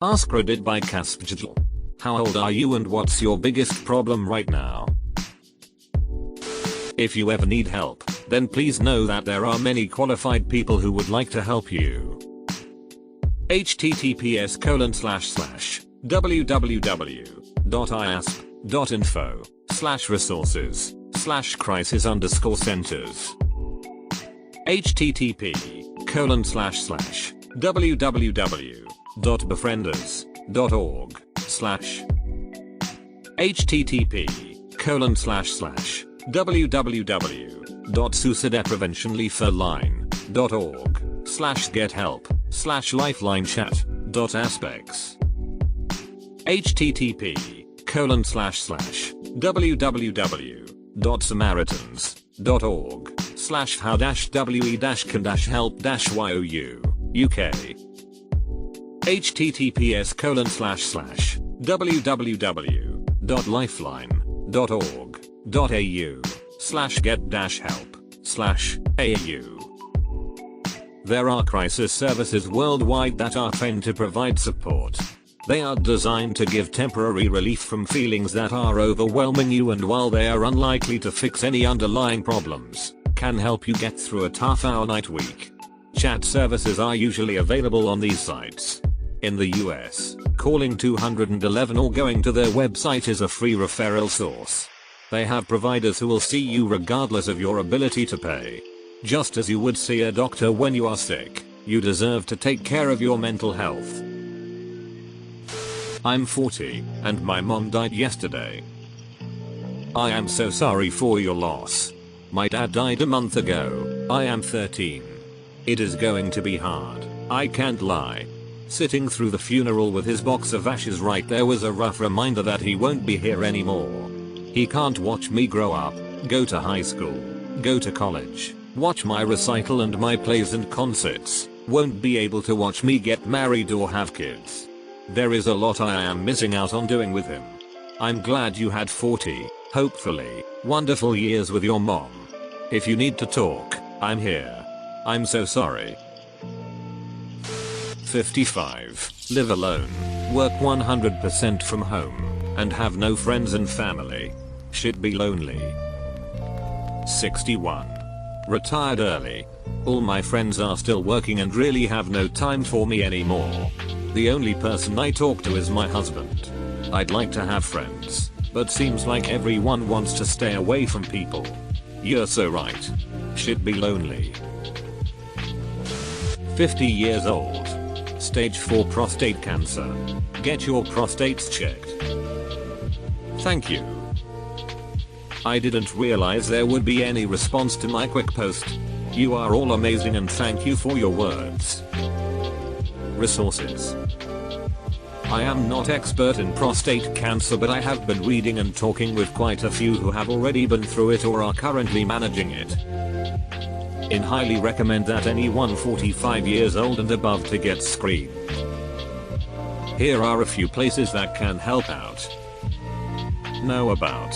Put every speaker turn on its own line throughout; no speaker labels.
Askreddit by Digital. How old are you and what's your biggest problem right now? If you ever need help, then please know that there are many qualified people who would like to help you. https://www.iasp.info/resources/crisis_centers http://www.befrienders.org/ http://www.suicidpreventionleafforline.org/gethelp/lifelinechat.aspects http://www.samaritans.org/how-we-can-help-you UK https://www.lifeline.org.au/get-help/au. There are crisis services worldwide that are trained to provide support. They are designed to give temporary relief from feelings that are overwhelming you, and while they are unlikely to fix any underlying problems, can help you get through a tough hour-night week. Chat services are usually available on these sites. In the US, calling 211 or going to their website is a free referral source. They have providers who will see you regardless of your ability to pay. Just as you would see a doctor when you are sick, you deserve to take care of your mental health. I'm 40, and my mom died yesterday. I am so sorry for your loss. My dad died a month ago. I am 13. It is going to be hard, I can't lie. Sitting through the funeral with his box of ashes right there was a rough reminder that he won't be here anymore. He can't watch me grow up, go to high school, go to college, watch my recital and my plays and concerts, won't be able to watch me get married or have kids. There is a lot I am missing out on doing with him. I'm glad you had 40, hopefully, wonderful years with your mom. If you need to talk, I'm here. I'm so sorry. 55. Live alone, work 100% from home, and have no friends and family. Should be lonely. 61. Retired early. All my friends are still working and really have no time for me anymore. The only person I talk to is my husband. I'd like to have friends, but seems like everyone wants to stay away from people. You're so right. Should be lonely. 50 years old. Stage 4 prostate cancer. Get your prostates checked. Thank you. I didn't realize there would be any response to my quick post. You are all amazing and thank you for your words. Resources. I am not expert in prostate cancer, but I have been reading and talking with quite a few who have already been through it or are currently managing it. I highly recommend that anyone 45 years old and above to get screened. Here are a few places that can help out. Know about.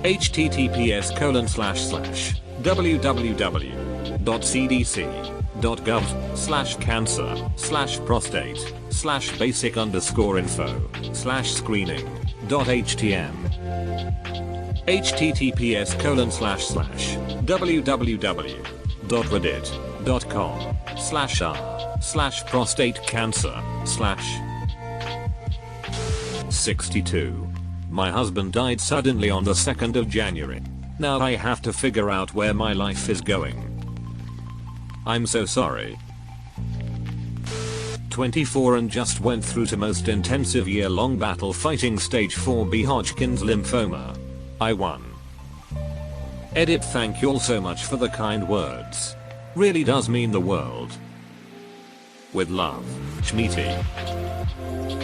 https://www.cdc.gov/cancer/prostate/basic_info/screening.htm https://www.reddit.com/r/prostate cancer/ 62. My husband died suddenly on the 2nd of January. Now I have to figure out where my life is going. I'm so sorry. 24 and just went through the most intensive year-long battle fighting stage 4B Hodgkin's lymphoma. I won. Edit. Thank you all so much for the kind words. Really does mean the world. With love, Shmiti.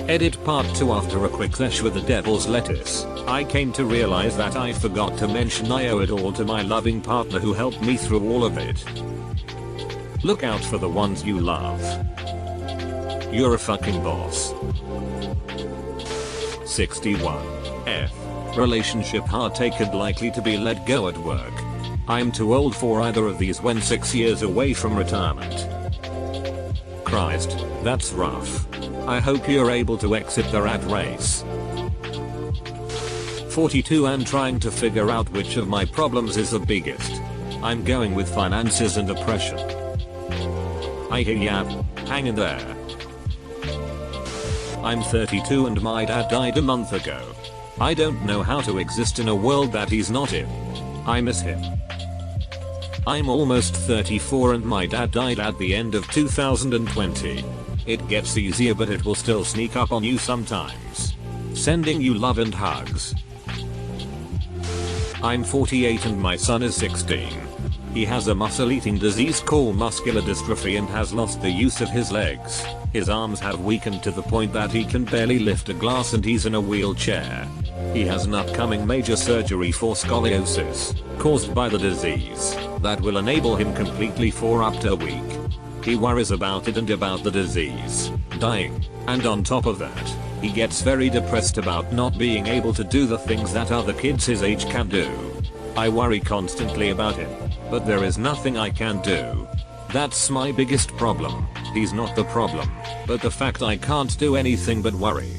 Edit part 2. After a quick sesh with the devil's lettuce, I came to realize that I forgot to mention I owe it all to my loving partner who helped me through all of it. Look out for the ones you love. You're a fucking boss. 61. F. Relationship heartache likely to be let go at work. I'm too old for either of these when 6 years away from retirement. Christ, that's rough. I hope you're able to exit the rat race. 42 and trying to figure out which of my problems is the biggest. I'm going with finances and depression. I hear ya. Hang in there. I'm 32 and my dad died a month ago. I don't know how to exist in a world that he's not in. I miss him. I'm almost 34 and my dad died at the end of 2020. It gets easier but it will still sneak up on you sometimes. Sending you love and hugs. I'm 48 and my son is 16. He has a muscle-eating disease called muscular dystrophy and has lost the use of his legs. His arms have weakened to the point that he can barely lift a glass and he's in a wheelchair. He has an upcoming major surgery for scoliosis, caused by the disease, that will enable him completely for up to a week. He worries about it and about the disease dying, and on top of that, he gets very depressed about not being able to do the things that other kids his age can do. I worry constantly about him, but there is nothing I can do. That's my biggest problem. He's not the problem, but the fact I can't do anything but worry.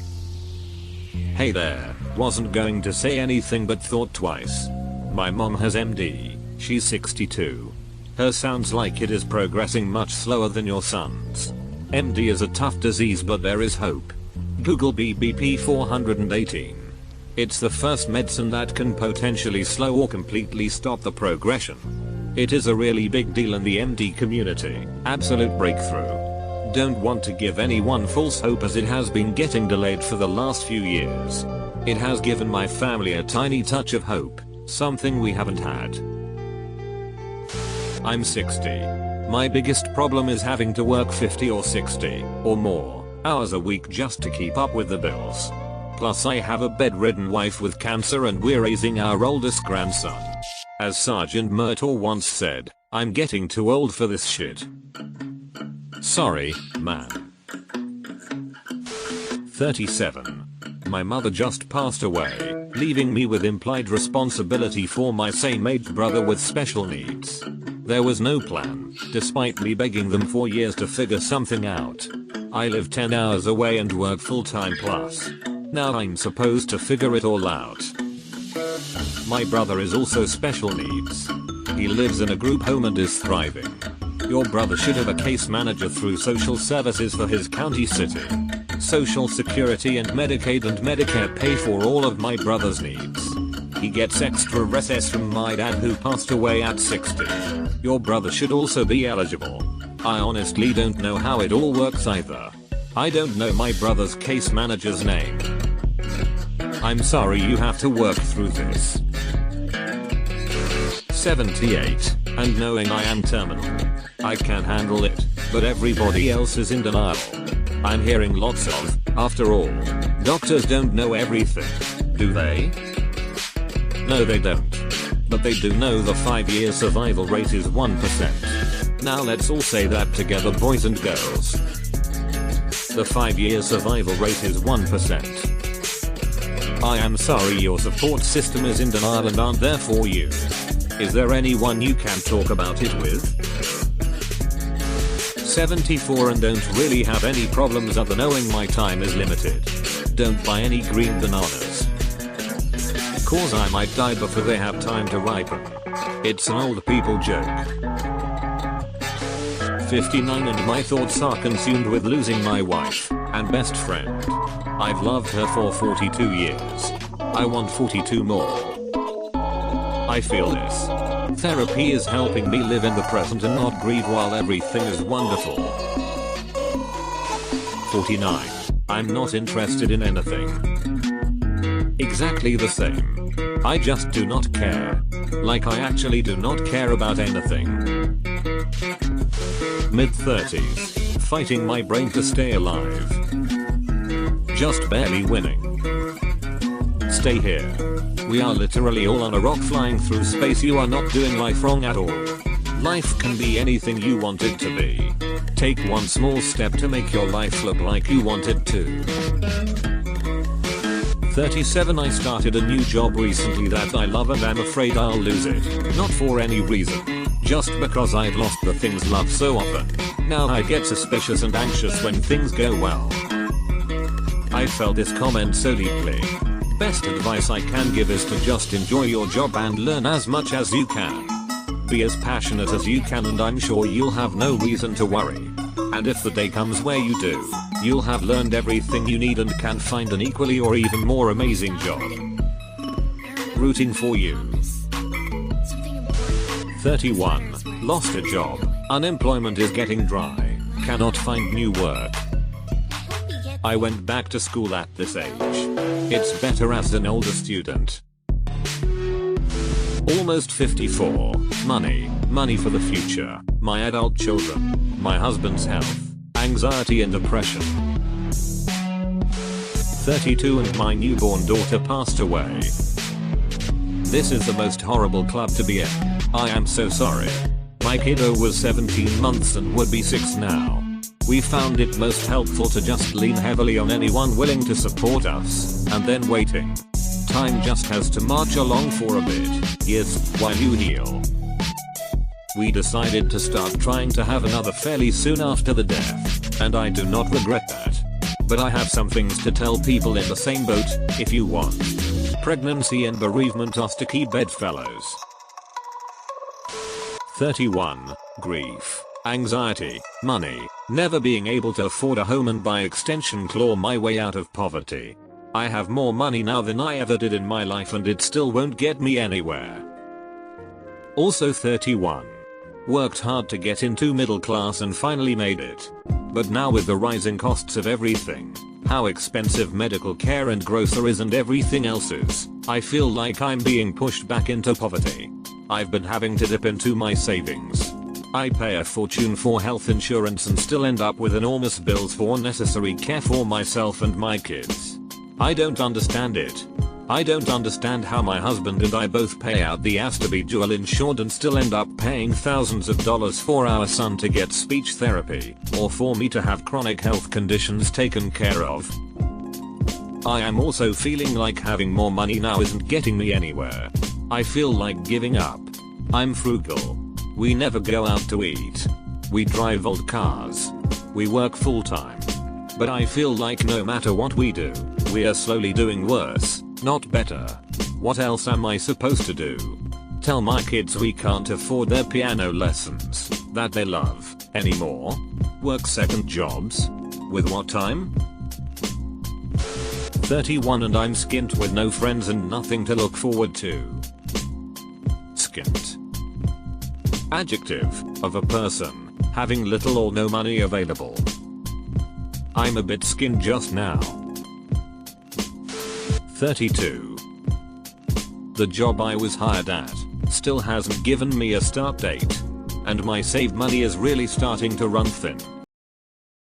Hey there, wasn't going to say anything but thought twice. My mom has MD, she's 62. Her sounds like it is progressing much slower than your son's. MD is a tough disease but there is hope. Google BBP 418. It's the first medicine that can potentially slow or completely stop the progression. It is a really big deal in the MD community, absolute breakthrough. Don't want to give anyone false hope as it has been getting delayed for the last few years. It has given my family a tiny touch of hope, something we haven't had. I'm 60. My biggest problem is having to work 50 or 60 or more hours a week just to keep up with the bills. Plus I have a bedridden wife with cancer and we're raising our oldest grandson. As Sergeant Murtaugh once said, I'm getting too old for this shit. Sorry, man. 37. My mother just passed away, leaving me with implied responsibility for my same-age brother with special needs. There was no plan, despite me begging them for years to figure something out. I live 10 hours away and work full-time plus. Now I'm supposed to figure it all out. My brother is also special needs. He lives in a group home and is thriving. Your brother should have a case manager through social services for his county city. Social Security and Medicaid and Medicare pay for all of my brother's needs. He gets extra recess from my dad who passed away at 60. Your brother should also be eligible. I honestly don't know how it all works either. I don't know my brother's case manager's name. I'm sorry you have to work through this. 78, and knowing I am terminal. I can handle it, but everybody else is in denial. I'm hearing lots of, after all, doctors don't know everything, do they? No they don't. But they do know the 5-year survival rate is 1%. Now let's all say that together boys and girls. The 5-year survival rate is 1%. I am sorry your support system is in denial and aren't there for you. Is there anyone you can talk about it with? 74 and don't really have any problems other knowing my time is limited. Don't buy any green bananas. Cause I might die before they have time to ripen. It's an old people joke. 59 and my thoughts are consumed with losing my wife and best friend. I've loved her for 42 years. I want 42 more. I feel this. Therapy is helping me live in the present and not grieve while everything is wonderful. 49. I'm not interested in anything. Exactly the same. I just do not care. Like I actually do not care about anything. Mid-30s. Fighting my brain to stay alive. Just barely winning. Stay here. We are literally all on a rock flying through space. You are not doing life wrong at all. Life can be anything you want it to be. Take one small step to make your life look like you want it to. 37 I started a new job recently that I love and I'm afraid I'll lose it. Not for any reason. Just because I've lost the things love so often. Now I get suspicious and anxious when things go well. I felt this comment so deeply. Best advice I can give is to just enjoy your job and learn as much as you can. Be as passionate as you can and I'm sure you'll have no reason to worry. And if the day comes where you do, you'll have learned everything you need and can find an equally or even more amazing job. Rooting for you. 31. Lost a job. Unemployment is getting dry. Cannot find new work. I went back to school at this age. It's better as an older student. Almost 54. Money for the future. My adult children. My husband's health. Anxiety and depression. 32 and my newborn daughter passed away. This is the most horrible club to be in. I am so sorry. My kiddo was 17 months and would be 6 now. We found it most helpful to just lean heavily on anyone willing to support us, and then waiting. Time just has to march along for a bit, yes, while you heal. We decided to start trying to have another fairly soon after the death, and I do not regret that. But I have some things to tell people in the same boat, if you want. Pregnancy and bereavement are sticky bedfellows. 31. Grief. Anxiety, money, never being able to afford a home and by extension claw my way out of poverty. I have more money now than I ever did in my life and it still won't get me anywhere. Also 31. Worked hard to get into middle class and finally made it. But now with the rising costs of everything, how expensive medical care and groceries and everything else is, I feel like I'm being pushed back into poverty. I've been having to dip into my savings. I pay a fortune for health insurance and still end up with enormous bills for unnecessary care for myself and my kids. I don't understand it. I don't understand how my husband and I both pay out the ass to be dual insured and still end up paying thousands of dollars for our son to get speech therapy, or for me to have chronic health conditions taken care of. I am also feeling like having more money now isn't getting me anywhere. I feel like giving up. I'm frugal. We never go out to eat. We drive old cars. We work full time. But I feel like no matter what we do, we are slowly doing worse, not better. What else am I supposed to do? Tell my kids we can't afford their piano lessons, that they love, anymore? Work second jobs? With what time? 31 and I'm skint with no friends and nothing to look forward to. Skint. Adjective, of a person, having little or no money available. I'm a bit skint just now. 32. The job I was hired at still hasn't given me a start date, and my saved money is really starting to run thin.